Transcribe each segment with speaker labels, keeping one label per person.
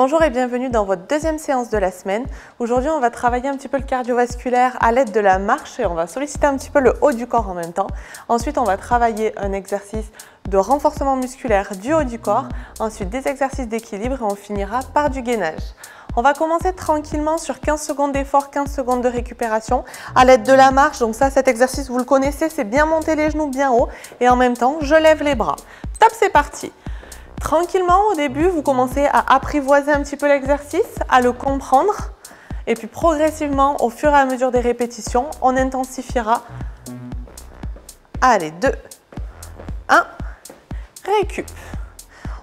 Speaker 1: Bonjour et bienvenue dans votre deuxième séance de la semaine. Aujourd'hui, on va travailler un petit peu le cardiovasculaire à l'aide de la marche et on va solliciter un petit peu le haut du corps en même temps. Ensuite, on va travailler un exercice de renforcement musculaire du haut du corps. Ensuite, des exercices d'équilibre et on finira par du gainage. On va commencer tranquillement sur 15 secondes d'effort, 15 secondes de récupération à l'aide de la marche. Donc ça, cet exercice, vous le connaissez, c'est bien monter les genoux bien haut et en même temps, je lève les bras. Top, c'est parti! Tranquillement, au début, vous commencez à apprivoiser un petit peu l'exercice, à le comprendre. Et puis progressivement, au fur et à mesure des répétitions, on intensifiera. Allez, 2, 1, récup.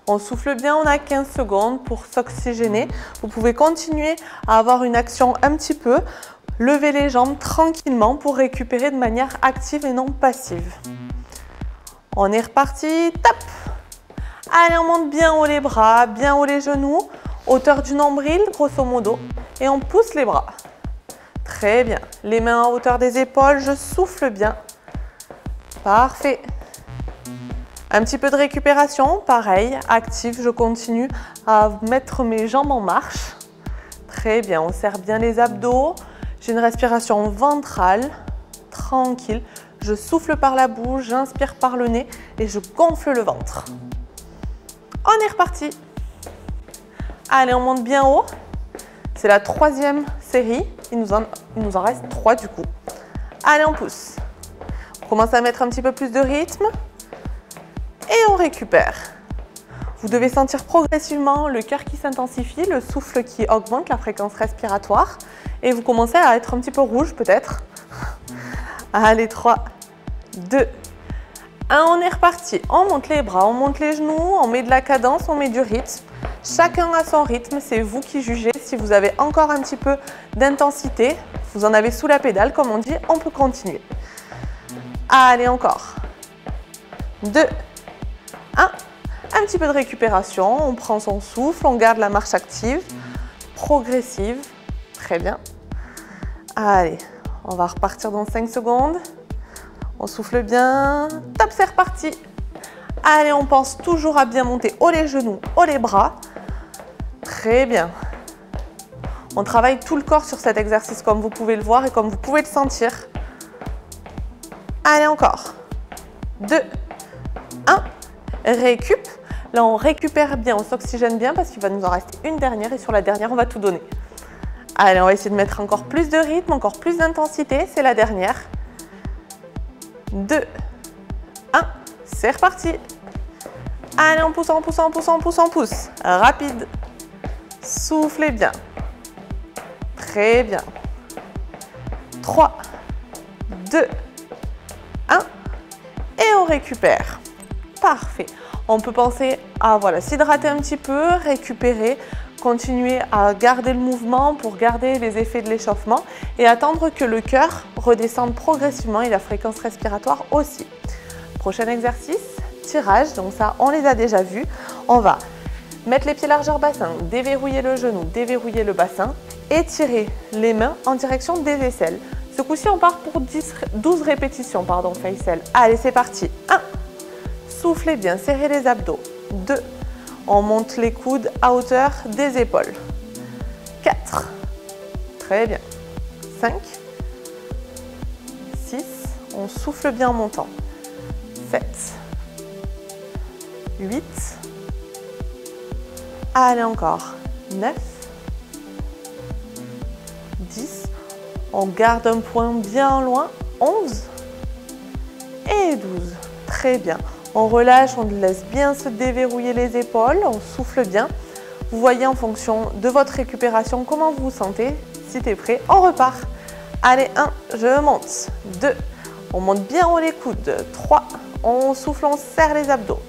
Speaker 1: On souffle bien, on a 15 secondes pour s'oxygéner. Vous pouvez continuer à avoir une action un petit peu. Levez les jambes tranquillement pour récupérer de manière active et non passive. On est reparti, top! Allez, on monte bien haut les bras, bien haut les genoux, hauteur du nombril, grosso modo, et on pousse les bras. Très bien. Les mains à hauteur des épaules, je souffle bien. Parfait. Un petit peu de récupération, pareil, active, je continue à mettre mes jambes en marche. Très bien, on serre bien les abdos. J'ai une respiration ventrale, tranquille. Je souffle par la bouche, j'inspire par le nez et je gonfle le ventre. On est reparti. Allez, on monte bien haut. C'est la troisième série. Il nous en reste 3 du coup. Allez, on pousse. On commence à mettre un petit peu plus de rythme. Et on récupère. Vous devez sentir progressivement le cœur qui s'intensifie, le souffle qui augmente, la fréquence respiratoire. Et vous commencez à être un petit peu rouge peut-être. Allez, 3, 2, 1, on est reparti. On monte les bras, on monte les genoux, on met de la cadence, on met du rythme. Chacun a son rythme, c'est vous qui jugez. Si vous avez encore un petit peu d'intensité, vous en avez sous la pédale, comme on dit, on peut continuer. Allez, encore. 2, 1. Un petit peu de récupération, on prend son souffle, on garde la marche active, progressive. Très bien. Allez, on va repartir dans 5 secondes. On souffle bien. Top, c'est reparti. Allez, on pense toujours à bien monter haut les genoux, haut les bras. Très bien. On travaille tout le corps sur cet exercice comme vous pouvez le voir et comme vous pouvez le sentir. Allez, encore. 2, 1. Récup. Là, on récupère bien, on s'oxygène bien parce qu'il va nous en rester une dernière et sur la dernière, on va tout donner. Allez, on va essayer de mettre encore plus de rythme, encore plus d'intensité. C'est la dernière. 2, 1, c'est reparti. Allez, on pousse, on pousse, on pousse, on pousse, on pousse. Rapide. Soufflez bien. Très bien. 3, 2, 1. Et on récupère. Parfait. On peut penser à s'hydrater un petit peu, récupérer, continuer à garder le mouvement pour garder les effets de l'échauffement et attendre que le cœur redescende progressivement et la fréquence respiratoire aussi. Prochain exercice, tirage. Donc ça, on les a déjà vus. On va mettre les pieds largeur bassin, déverrouiller le genou, déverrouiller le bassin et tirer les mains en direction des aisselles. Ce coup-ci, on part pour 12 répétitions, facial. Allez, c'est parti. 1. Soufflez bien, serrez les abdos. 2. On monte les coudes à hauteur des épaules. 4. Très bien. 5. 6. On souffle bien en montant. 7. 8. Allez, encore. 9. 10. On garde un point bien loin. 11. Et 12. Très bien. On relâche, on laisse bien se déverrouiller les épaules, on souffle bien. Vous voyez en fonction de votre récupération comment vous vous sentez. Si tu es prêt, on repart. Allez, 1, je monte. 2, on monte bien haut les coudes. 3, on souffle, on serre les abdos.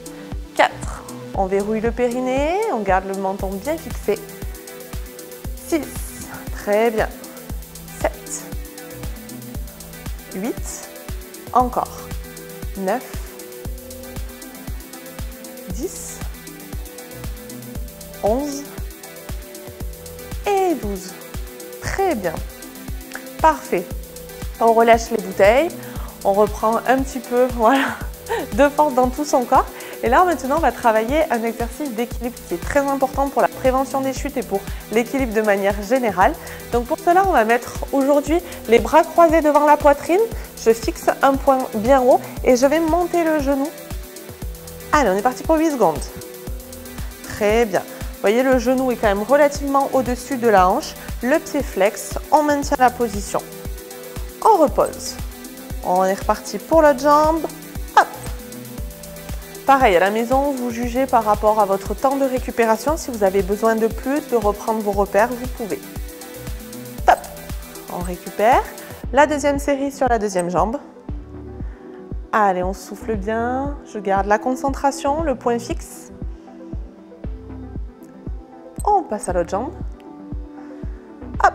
Speaker 1: 4, on verrouille le périnée, on garde le menton bien fixé. 6, très bien. 7, 8, encore. 9, 10, 11 et 12. Très bien. Parfait. On relâche les bouteilles. On reprend un petit peu de force dans tout son corps. Et là, maintenant, on va travailler un exercice d'équilibre qui est très important pour la préparation prévention des chutes et pour l'équilibre de manière générale. Donc pour cela, on va mettre aujourd'hui les bras croisés devant la poitrine. Je fixe un point bien haut et je vais monter le genou. Allez, on est parti pour 8 secondes. Très bien. Vous voyez, le genou est quand même relativement au-dessus de la hanche. Le pied flex, on maintient la position. On repose. On est reparti pour l'autre jambe. Hop. Pareil, à la maison, vous jugez par rapport à votre temps de récupération. Si vous avez besoin de plus, de reprendre vos repères, vous pouvez. Hop. On récupère. La deuxième série sur la deuxième jambe. Allez, on souffle bien. Je garde la concentration, le point fixe. On passe à l'autre jambe. Hop.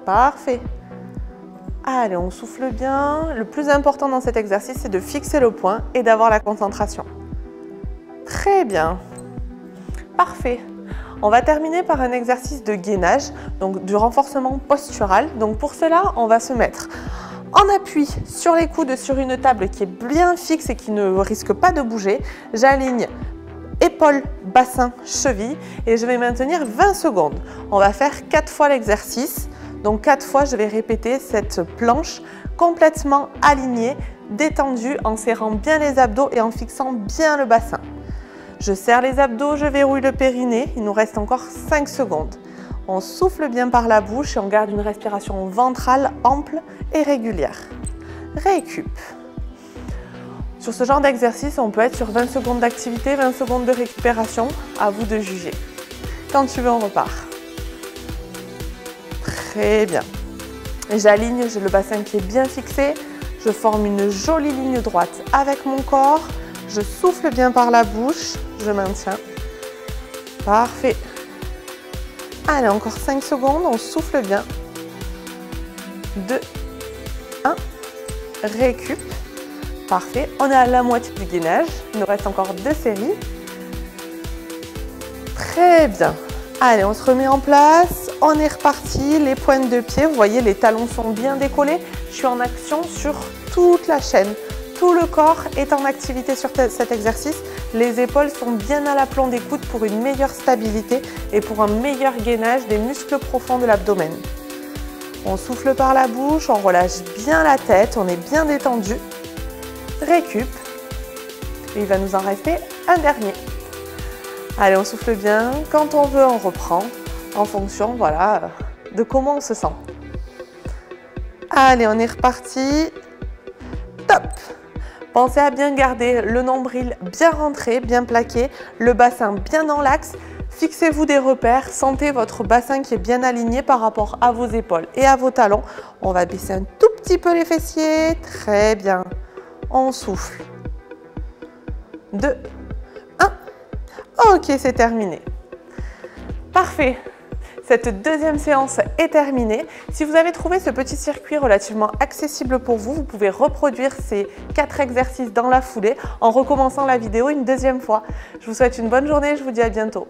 Speaker 1: Parfait. Allez, on souffle bien. Le plus important dans cet exercice, c'est de fixer le point et d'avoir la concentration. Très bien. Parfait. On va terminer par un exercice de gainage, donc du renforcement postural. Donc pour cela, on va se mettre en appui sur les coudes sur une table qui est bien fixe et qui ne risque pas de bouger. J'aligne épaules, bassin, cheville et je vais maintenir 20 secondes. On va faire 4 fois l'exercice. Donc 4 fois, je vais répéter cette planche complètement alignée, détendue, en serrant bien les abdos et en fixant bien le bassin. Je serre les abdos, je verrouille le périnée. Il nous reste encore 5 secondes. On souffle bien par la bouche et on garde une respiration ventrale ample et régulière. Récup. Sur ce genre d'exercice, on peut être sur 20 secondes d'activité, 20 secondes de récupération. À vous de juger. Quand tu veux, on repart. Très bien. J'aligne, j'ai le bassin qui est bien fixé. Je forme une jolie ligne droite avec mon corps. Je souffle bien par la bouche. Je maintiens. Parfait. Allez, encore 5 secondes. On souffle bien. 2, 1. Récup. Parfait. On est à la moitié du gainage. Il nous reste encore 2 séries. Très bien. Allez, on se remet en place. On est reparti. Les pointes de pied, vous voyez, les talons sont bien décollés. Je suis en action sur toute la chaîne. Tout le corps est en activité sur cet exercice. Les épaules sont bien à l'aplomb des coudes pour une meilleure stabilité et pour un meilleur gainage des muscles profonds de l'abdomen. On souffle par la bouche, on relâche bien la tête, on est bien détendu. Récup. Et il va nous en rester un dernier. Allez, on souffle bien. Quand on veut, on reprend en fonction, voilà, de comment on se sent. Allez, on est reparti. Top! Pensez à bien garder le nombril bien rentré, bien plaqué, le bassin bien dans l'axe. Fixez-vous des repères, sentez votre bassin qui est bien aligné par rapport à vos épaules et à vos talons. On va baisser un tout petit peu les fessiers. Très bien. On souffle. 2, 1. Ok, c'est terminé. Parfait. Cette deuxième séance est terminée. Si vous avez trouvé ce petit circuit relativement accessible pour vous, vous pouvez reproduire ces 4 exercices dans la foulée en recommençant la vidéo une deuxième fois. Je vous souhaite une bonne journée et je vous dis à bientôt.